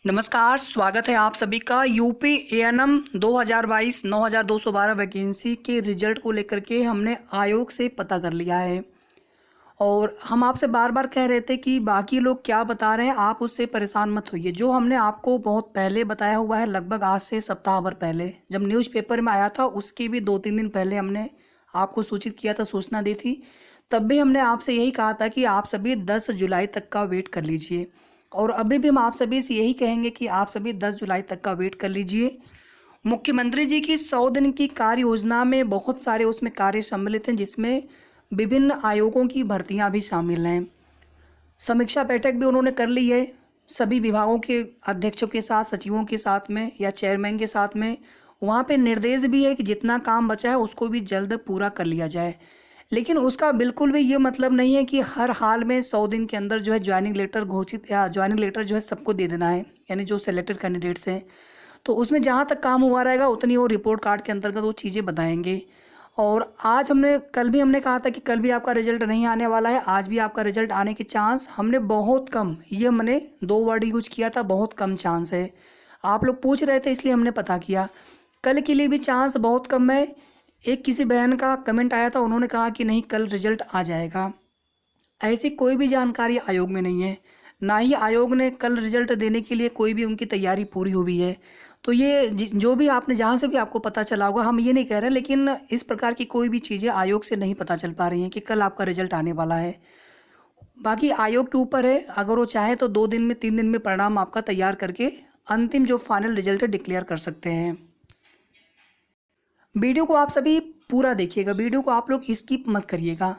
नमस्कार, स्वागत है आप सभी का। यूपी एएनएम 2022 9212 वैकेंसी के रिजल्ट को लेकर के हमने आयोग से पता कर लिया है। और हम आपसे बार बार कह रहे थे कि बाकी लोग क्या बता रहे हैं आप उससे परेशान मत होइए। जो हमने आपको बहुत पहले बताया हुआ है, लगभग आज से सप्ताह भर पहले जब न्यूज़पेपर में आया था, उसके भी 2-3 दिन पहले हमने आपको सूचित किया था, सूचना दी थी। तब भी हमने आपसे यही कहा था कि आप सभी 10 जुलाई तक का वेट कर लीजिए। और अभी भी हम आप सभी से यही कहेंगे कि आप सभी 10 जुलाई तक का वेट कर लीजिए। मुख्यमंत्री जी की 100 दिन की कार्य योजना में बहुत सारे उसमें कार्य सम्मिलित हैं, जिसमें विभिन्न आयोगों की भर्तियां भी शामिल हैं। समीक्षा बैठक भी उन्होंने कर ली है सभी विभागों के अध्यक्षों के साथ, सचिवों के साथ में या चेयरमैन के साथ में। वहाँ पे निर्देश भी है कि जितना काम बचा है उसको भी जल्द पूरा कर लिया जाए। लेकिन उसका बिल्कुल भी ये मतलब नहीं है कि हर हाल में 100 दिन के अंदर जो है ज्वाइनिंग लेटर घोषित या ज्वाइनिंग लेटर जो है सबको दे देना है, यानी जो सेलेक्टेड कैंडिडेट्स हैं। तो उसमें जहाँ तक काम हुआ रहेगा उतनी वो रिपोर्ट कार्ड के अंतर्गत वो चीज़ें बताएंगे। और आज कल भी हमने कहा था कि कल भी आपका रिजल्ट नहीं आने वाला है, आज भी आपका रिजल्ट आने के चांस हमने बहुत कम, ये मैंने 2 वर्ड यूज किया था, बहुत कम चांस है। आप लोग पूछ रहे थे इसलिए हमने पता किया। कल के लिए भी चांस बहुत कम है। एक किसी बहन का कमेंट आया था, उन्होंने कहा कि नहीं कल रिजल्ट आ जाएगा। ऐसी कोई भी जानकारी आयोग में नहीं है, ना ही आयोग ने कल रिजल्ट देने के लिए कोई भी उनकी तैयारी पूरी हुई है। तो ये जो भी आपने जहाँ से भी आपको पता चला होगा, हम ये नहीं कह रहे, लेकिन इस प्रकार की कोई भी चीज़ें आयोग से नहीं पता चल पा रही हैं कि कल आपका रिजल्ट आने वाला है। बाकी आयोग के ऊपर है, अगर वो चाहे तो 2 दिन में 3 दिन में परिणाम आपका तैयार करके अंतिम जो फाइनल रिजल्ट है डिक्लेयर कर सकते हैं। वीडियो को आप सभी पूरा देखिएगा, वीडियो को आप लोग स्किप मत करिएगा।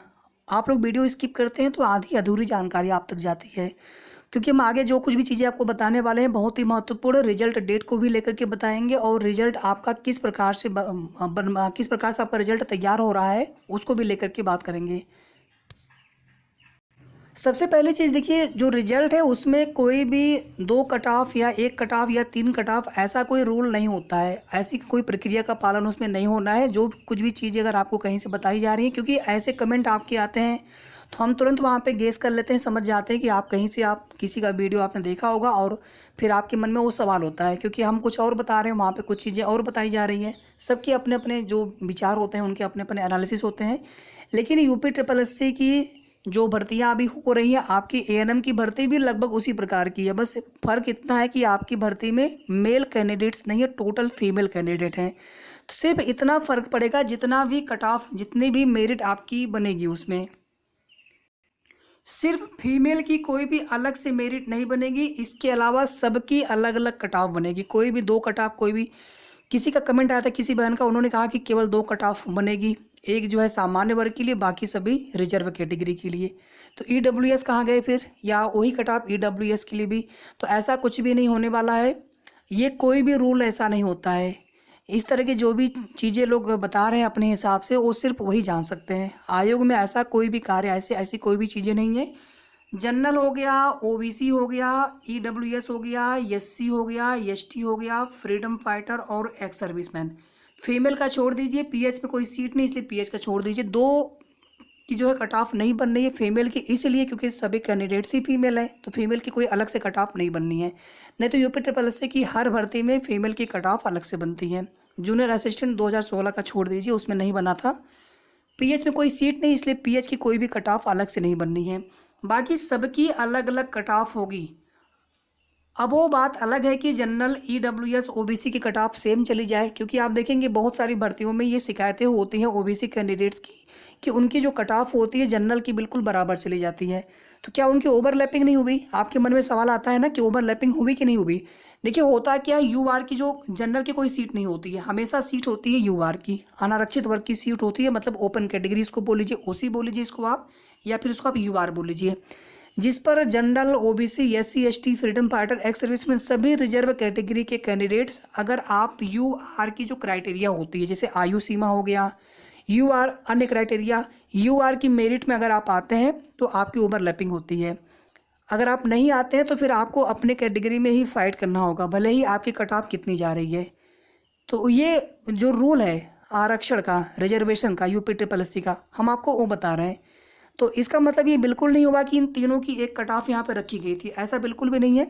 आप लोग वीडियो स्किप करते हैं तो आधी अधूरी जानकारी आप तक जाती है। क्योंकि हम आगे जो कुछ भी चीज़ें आपको बताने वाले हैं बहुत ही महत्वपूर्ण, रिजल्ट डेट को भी लेकर के बताएंगे और रिजल्ट आपका किस प्रकार से आपका रिजल्ट तैयार हो रहा है उसको भी लेकर के बात करेंगे। सबसे पहली चीज़ देखिए, जो रिजल्ट है उसमें कोई भी 2 कट ऑफ या 1 कट ऑफ या 3 कट ऑफ ऐसा कोई रूल नहीं होता है। ऐसी कोई प्रक्रिया का पालन उसमें नहीं होना है। जो कुछ भी चीज़ें अगर आपको कहीं से बताई जा रही हैं, क्योंकि ऐसे कमेंट आपके आते हैं तो हम तुरंत वहाँ पे गेस कर लेते हैं, समझ जाते हैं कि आप कहीं से आप किसी का वीडियो आपने देखा होगा और फिर आपके मन में वो सवाल होता है, क्योंकि हम कुछ और बता रहे हैं, वहाँ पे कुछ चीज़ें और बताई जा रही हैं। सबके अपने अपने जो विचार होते हैं, उनके अपने अपने एनालिसिस होते हैं। लेकिन यूपी ट्रिपल एससी की जो भर्तियां अभी हो रही हैं, आपकी एएनएम की भर्ती भी लगभग उसी प्रकार की है। बस फ़र्क इतना है कि आपकी भर्ती में मेल कैंडिडेट्स नहीं है, टोटल फीमेल कैंडिडेट हैं। तो सिर्फ इतना फ़र्क पड़ेगा, जितना भी कट ऑफ, जितनी भी मेरिट आपकी बनेगी उसमें सिर्फ फीमेल की कोई भी अलग से मेरिट नहीं बनेगी। इसके अलावा सबकी अलग अलग कट ऑफ बनेगी। कोई भी 2 कट ऑफ, कोई भी किसी का कमेंट आया था किसी बहन का, उन्होंने कहा कि केवल 2 कट ऑफ बनेगी, एक जो है सामान्य वर्ग के लिए, बाकी सभी रिजर्व कैटेगरी के लिए। तो ईडब्ल्यूएस कहाँ गए फिर, या वही कट ऑफ ईडब्ल्यूएस के लिए भी? तो ऐसा कुछ भी नहीं होने वाला है। ये कोई भी रूल ऐसा नहीं होता है। इस तरह की जो भी चीज़ें लोग बता रहे हैं अपने हिसाब से, वो सिर्फ वही जान सकते हैं। आयोग में ऐसा कोई भी कार्य, ऐसी कोई भी चीज़ें नहीं है। जनरल हो गया, ओबीसी हो गया, ईडब्ल्यूएस हो गया, एससी हो गया, एसटी हो गया, फ्रीडम फाइटर और एक्स सर्विसमैन। फीमेल का छोड़ दीजिए, पीएच पे कोई सीट नहीं, इसलिए पीएच का छोड़ दीजिए। 2 की जो है कट ऑफ नहीं बन रही है फीमेल की, इसलिए क्योंकि सभी कैंडिडेट्स ही फीमेल है, तो फीमेल की कोई अलग से कट ऑफ नहीं बननी है। नहीं तो यूपी ट्रिपल एस की हर भर्ती में फीमेल की कट ऑफ अलग से बनती है। जूनियर असिस्टेंट 2016 का छोड़ दीजिए, उसमें नहीं बना था। पीएच में कोई सीट नहीं, इसलिए पीएच की कोई भी कट ऑफ अलग से नहीं बननी है। बाकी सबकी अलग अलग कट ऑफ होगी। अब वो बात अलग है कि जनरल, ईडब्ल्यूएस, ओबीसी की कट ऑफ सेम चली जाए, क्योंकि आप देखेंगे बहुत सारी भर्तियों में ये शिकायतें होती हैं ओबीसी कैंडिडेट्स की कि उनकी जो कट ऑफ होती है जनरल की बिल्कुल बराबर चली जाती है। तो क्या उनकी ओवरलैपिंग नहीं हुई? आपके मन में सवाल आता है ना कि ओवरलैपिंग हुई कि नहीं हुई। देखिए होता क्या है, यूआर की जो जनरल की कोई सीट नहीं होती है, हमेशा सीट होती है यूआर की, अनारक्षित वर्ग की सीट होती है, मतलब ओपन कैटेगरी इसको बोल लीजिए, ओसी बोल लीजिए इसको आप, या फिर इसको आप यूआर बोल लीजिए, जिस पर general, OBC, SC, ST, freedom fighter, ex serviceman सभी रिजर्व कैटेगरी के कैंडिडेट्स, अगर आप यूआर की जो क्राइटेरिया होती है, जैसे आयु सीमा हो गया, यूआर अन्य क्राइटेरिया, यूआर की मेरिट में अगर आप आते हैं तो आपकी ओवरलैपिंग होती है। अगर आप नहीं आते हैं तो फिर आपको अपने कैटेगरी में ही फाइट करना होगा, भले ही आपकी कट ऑफ कितनी जा रही है। तो ये जो रूल है आरक्षण का, रिजर्वेशन का, यूपी ट्रिपल एससी का, हम आपको वो बता रहे हैं। तो इसका मतलब ये बिल्कुल नहीं हुआ कि इन तीनों की एक कट ऑफ यहाँ पर रखी गई थी, ऐसा बिल्कुल भी नहीं है।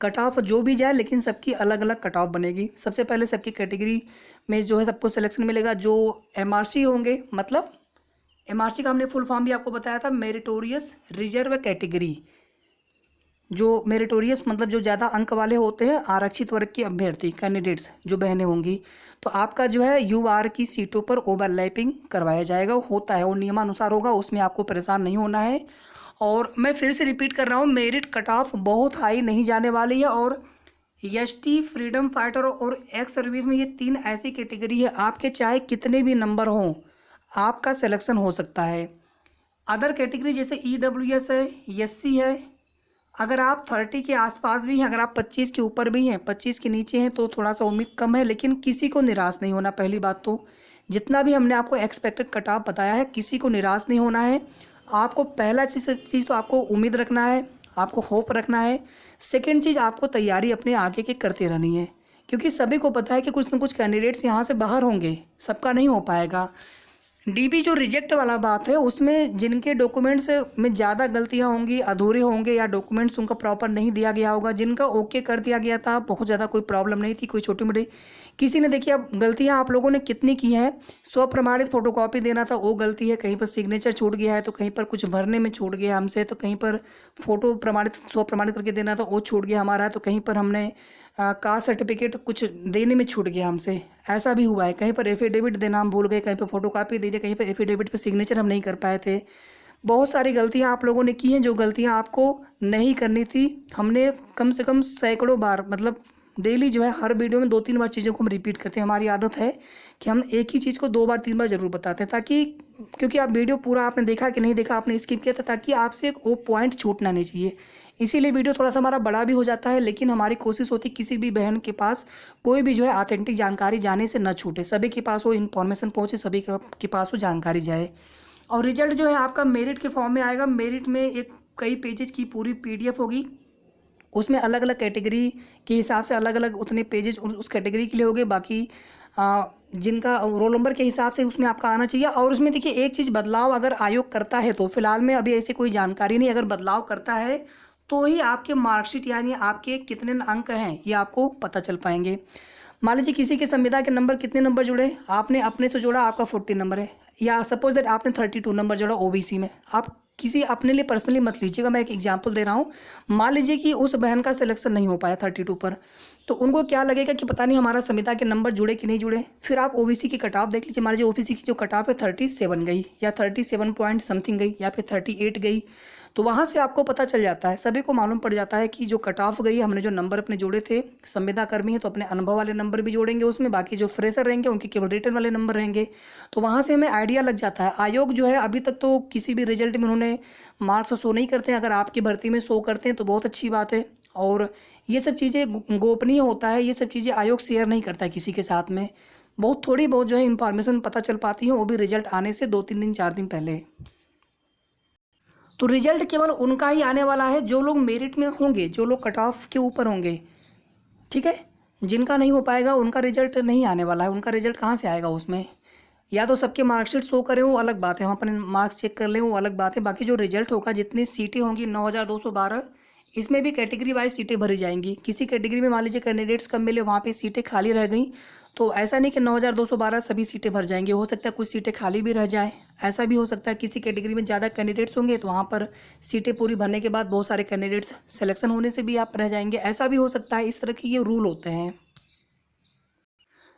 कट ऑफ जो भी जाए लेकिन सबकी अलग अलग कट ऑफ बनेगी। सबसे पहले सबकी कैटेगरी में जो है सबको सिलेक्शन मिलेगा। जो एमआरसी होंगे, मतलब एमआरसी का हमने फुल फॉर्म भी आपको बताया था, मेरिटोरियस रिजर्व कैटेगरी। जो मेरिटोरियस मतलब जो ज़्यादा अंक वाले होते हैं, आरक्षित वर्ग के अभ्यर्थी कैंडिडेट्स जो बहनें होंगी, तो आपका जो है यूआर की सीटों पर ओवरलैपिंग करवाया जाएगा। होता है, वो नियमानुसार होगा, उसमें आपको परेशान नहीं होना है। और मैं फिर से रिपीट कर रहा हूँ, मेरिट कट ऑफ बहुत हाई नहीं जाने वाली है। और एसटी, फ्रीडम फाइटर और एक्स सर्विस में ये 3 ऐसी कैटेगरी है, आपके चाहे कितने भी नंबर हों आपका सिलेक्शन हो सकता है। अदर कैटेगरी जैसे ईडब्ल्यूएस है, एससी है, अगर आप 30 के आसपास भी हैं, अगर आप 25 के ऊपर भी हैं, 25 के नीचे हैं तो थोड़ा सा उम्मीद कम है। लेकिन किसी को निराश नहीं होना। पहली बात तो जितना भी हमने आपको एक्सपेक्टेड कट ऑफ बताया है, किसी को निराश नहीं होना है। आपको पहला चीज़ तो आपको उम्मीद रखना है, आपको होप रखना है। सेकेंड चीज़, आपको तैयारी अपने आगे की करते रहनी है, क्योंकि सभी को पता है कि कुछ न कुछ कैंडिडेट्स यहाँ से बाहर होंगे, सबका नहीं हो पाएगा। डीबी जो रिजेक्ट वाला बात है, उसमें जिनके डॉक्यूमेंट्स में ज़्यादा गलतियां होंगी, अधूरे होंगे या डॉक्यूमेंट्स उनका प्रॉपर नहीं दिया गया होगा, जिनका ओके कर दिया गया था, बहुत ज़्यादा कोई प्रॉब्लम नहीं थी, कोई छोटी मोटी किसी ने, देखिए अब गलतियां आप लोगों ने कितनी की हैं। स्वप्रमाणित फोटोकॉपी देना था, वो गलती है। कहीं पर सिग्नेचर छूट गया है, तो कहीं पर कुछ भरने में छूट गया हमसे, तो कहीं पर फोटो प्रमाणित स्वप्रमाणित करके देना था, वो छूट गया हमारा, तो कहीं पर हमने कास्ट सर्टिफिकेट कुछ देने में छूट गया हमसे, ऐसा भी हुआ है। कहीं पर एफिडेविट देना हम भूल गए, कहीं पर फोटोकॉपी दे दिए, कहीं पर एफिडेविट पे सिग्नेचर हम नहीं कर पाए थे। बहुत सारी गलतियां आप लोगों ने की हैं, जो गलतियां आपको नहीं करनी थी। हमने कम से कम सैकड़ों बार, मतलब डेली जो है हर वीडियो में 2-3 बार चीज़ों को हम रिपीट करते हैं। हमारी आदत है कि हम एक ही चीज़ को 2 बार 3 बार ज़रूर बताते हैं, ताकि क्योंकि आप वीडियो पूरा आपने देखा कि नहीं देखा, आपने स्किप किया था, ताकि आपसे वो पॉइंट छूटना नहीं चाहिए। इसीलिए वीडियो थोड़ा सा हमारा बड़ा भी हो जाता है, लेकिन हमारी कोशिश होती है किसी भी बहन के पास कोई भी जो है ऑथेंटिक जानकारी जाने से न छूटे, सभी के पास वो इन्फॉर्मेशन पहुँचे, सभी के पास वो जानकारी जाए। और रिजल्ट जो है आपका मेरिट के फॉर्म में आएगा। मेरिट में एक कई पेजेस की पूरी PDF होगी, उसमें अलग अलग कैटेगरी के हिसाब से अलग अलग उतने पेजेस उस कैटेगरी के लिए होंगे। बाकी जिनका रोल नंबर के हिसाब से उसमें आपका आना चाहिए। और उसमें देखिए एक चीज़, बदलाव अगर आयोग करता है तो फिलहाल में अभी ऐसे कोई जानकारी नहीं, अगर बदलाव करता है तो ही आपके मार्कशीट यानी आपके कितने अंक हैं ये आपको पता चल पाएंगे। मान लीजिए किसी के संविदा के नंबर कितने नंबर जुड़े, आपने अपने से जोड़ा, आपका 40 नंबर है, या सपोज दैट आपने 32 नंबर जोड़ा OBC में। आप किसी अपने लिए पर्सनली मत लीजिएगा, मैं एक एग्जांपल दे रहा हूँ। मान लीजिए कि उस बहन का सिलेक्शन नहीं हो पाया 32 पर, तो उनको क्या लगेगा कि पता नहीं हमारा संविदा के नंबर जुड़े कि नहीं जुड़े। फिर आप OBC की कट ऑफ देख लीजिए। मान लीजिए OBC की जो कट ऑफ है 37 गई, या 37 पॉइंट समथिंग गई, या फिर 38 गई, तो वहाँ से आपको पता चल जाता है, सभी को मालूम पड़ जाता है कि जो कट ऑफ गई, हमने जो नंबर अपने जोड़े थे, संविदा कर्मी है तो अपने अनुभव वाले नंबर भी जोड़ेंगे उसमें, बाकी जो फ्रेशर रहेंगे उनके केवल रिटर्न वाले नंबर रहेंगे। तो वहाँ से हमें आइडिया लग जाता है। आयोग जो है अभी तक तो किसी भी रिजल्ट में उन्होंने मार्क्स शो नहीं करते हैं, अगर आपकी भर्ती में शो करते हैं तो बहुत अच्छी बात है। और ये सब चीज़ें गोपनीय होता है, ये सब चीज़ें आयोग शेयर नहीं करता है किसी के साथ में। बहुत थोड़ी बहुत जो है इन्फॉर्मेशन पता चल पाती है, वो भी रिजल्ट आने से 2-3 दिन 4 दिन पहले। तो रिजल्ट केवल उनका ही आने वाला है जो लोग मेरिट में होंगे, जो लोग कट ऑफ के ऊपर होंगे, ठीक है। जिनका नहीं हो पाएगा उनका रिजल्ट नहीं आने वाला है। उनका रिजल्ट कहाँ से आएगा उसमें, या तो सबके मार्कशीट शो करें वो अलग बात है, हम अपने मार्क्स चेक कर लें वो अलग बात है। बाकी जो रिजल्ट होगा, जितनी सीटें होंगी 9212, इसमें भी कैटेगरी वाइज सीटें भरी जाएंगी। किसी कैटेगरी में मान लीजिए कैंडिडेट्स कम मिले, वहाँ पे सीटें खाली रह गई, तो ऐसा नहीं कि 9212 सभी सीटें भर जाएंगी। हो सकता है कुछ सीटें खाली भी रह जाए, ऐसा भी हो सकता है। किसी कैटेगरी में ज़्यादा कैंडिडेट्स होंगे तो वहाँ पर सीटें पूरी भरने के बाद बहुत सारे कैंडिडेट्स सिलेक्शन होने से भी आप रह जाएंगे, ऐसा भी हो सकता है। इस तरह के ये रूल होते हैं।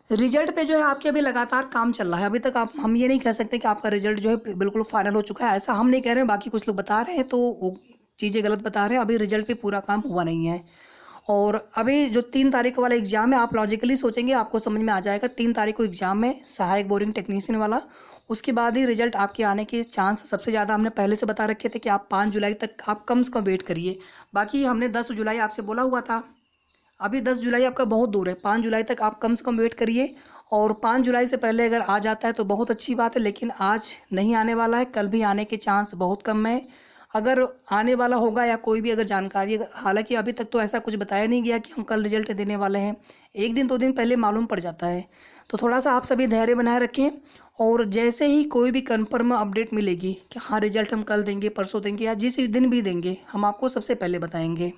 रिजल्ट पे जो है आपके अभी लगातार काम चल रहा है। अभी तक हम ये नहीं कह सकते कि आपका रिजल्ट जो है बिल्कुल फाइनल हो चुका है, ऐसा हम नहीं कह रहे हैं। बाकी कुछ लोग बता रहे हैं तो वो चीज़ें गलत बता रहे हैं। अभी रिजल्ट पे पूरा काम हुआ नहीं है। और अभी जो 3 तारीख वाला एग्ज़ाम है, आप लॉजिकली सोचेंगे आपको समझ में आ जाएगा। 3 तारीख को एग्ज़ाम है सहायक बोरिंग टेक्नीशियन वाला, उसके बाद ही रिजल्ट आपके आने के चांस सबसे ज़्यादा हमने पहले से बता रखे थे कि आप 5 जुलाई तक आप कम से कम वेट करिए। बाकी हमने 10 जुलाई आपसे बोला हुआ था, अभी 10 जुलाई आपका बहुत दूर है। 5 जुलाई तक आप कम से कम वेट करिए, और 5 जुलाई से पहले अगर आ जाता है तो बहुत अच्छी बात है, लेकिन आज नहीं आने वाला है, कल भी आने के चांस बहुत कम है। अगर आने वाला होगा या कोई भी अगर जानकारी, हालांकि अभी तक तो ऐसा कुछ बताया नहीं गया कि हम कल रिजल्ट देने वाले हैं, 1 दिन 2 दिन पहले मालूम पड़ जाता है। तो थोड़ा सा आप सभी धैर्य बनाए रखें, और जैसे ही कोई भी कन्फर्म अपडेट मिलेगी कि हाँ रिजल्ट हम कल देंगे, परसों देंगे, या जिस दिन भी देंगे, हम आपको सबसे पहले बताएंगे।